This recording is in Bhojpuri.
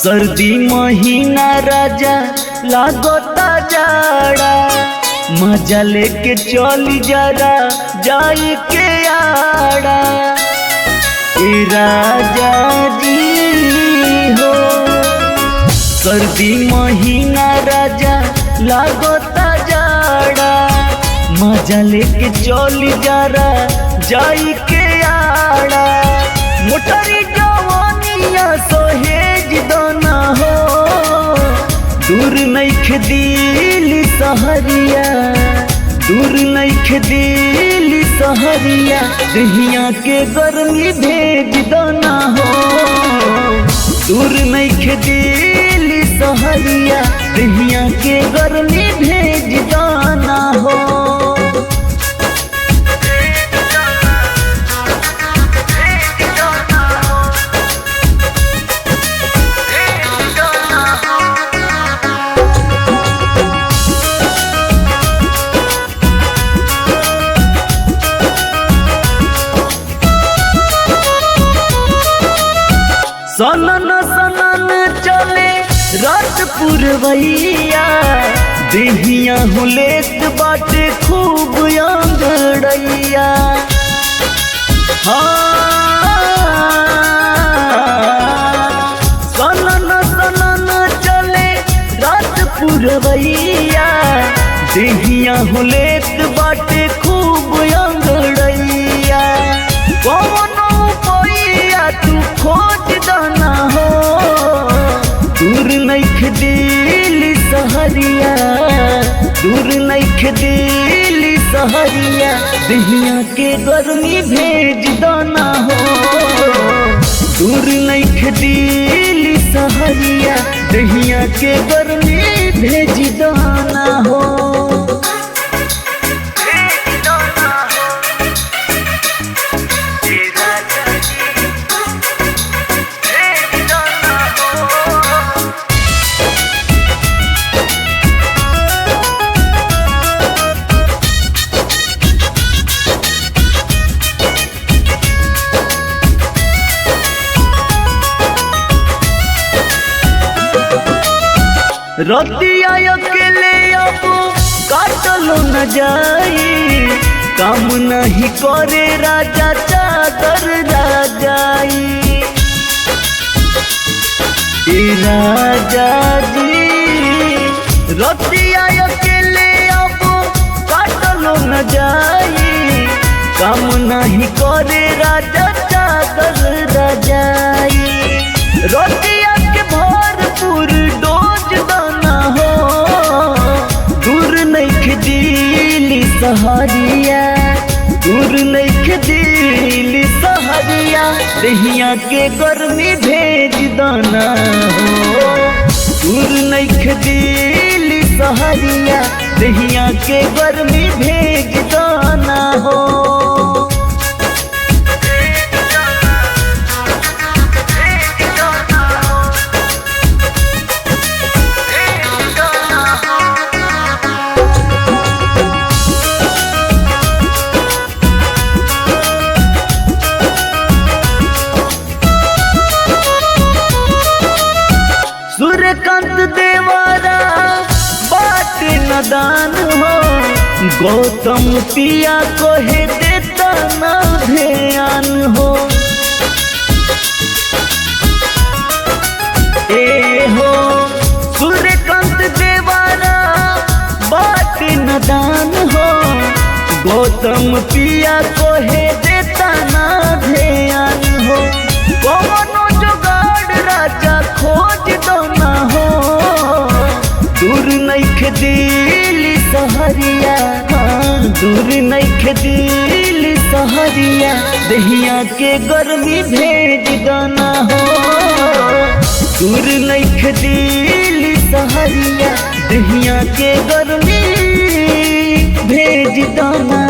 सर्दी महीना राजा लागता जाड़ा, मजा लेके चली जरा जाई के आड़ा। ए राजा जी हो सर्दी महीना राजा लागता जाड़ा, मजा लेके चली जरा जाई के आड़ा। मोटरी जवानिया सोहेज दोना हो, दूर नइखे दिल सहरिया, दूर नइखे दिल सहरिया। दहिया के गर्मी भेज दोना हो, दूर नइखे दिल सहरिया। दहिया के गर्मी भेज दोना हो। सनन सनन चले रात पुरवैया, देहिया हुलेत बाटे खूब आंगड़ैया। सनन सनन चले रात पुरवैया, देहिया हुलेत बाटे खूब आंगड़ैया। कौनो पैया तू खोज दाना हो, दूर नइखे दिल सहरिया, दूर नइखे दिल सहरिया। दहिया के गर्मी भेज दाना हो, दूर नइखे दिल सहरिया। दहिया के गर्मी भेज दाना हो। रतिया अकेले अब काटलो न जाई, काम नहीं करे राजा चादर राजाई। ए राजा जी रतिया अकेले अब काटलो न जाई, काम नहीं करे राजा चादर राजाई। रतिया के भरपूर डोज दाना हो, दूर नइखे दिल सहरिया, दूर नइखे दिल सहरिया। दहिया के गर्मी भेज दाना हो, दूर नइखे दिल सहरिया। दहिया के गर्मी भेज दाना हो। सूर्यकांत देवारा बात नदान हो, गौतम पिया कोहे देता ना ध्यान हो। ए हो सूर्यकांत देवारा बात नदान हो, गौतम पिया कोहे देता ना ध्यान हो। कौनो जुगाड़ राजा खोज दोना हो, दूर नइखे दिल सहरिया, दूर नइखे दिल सहरिया। दहिया के गर्मी भेज दाना हो, दूर नइखे दिल सहरिया। दहिया के गर्मी भेज दाना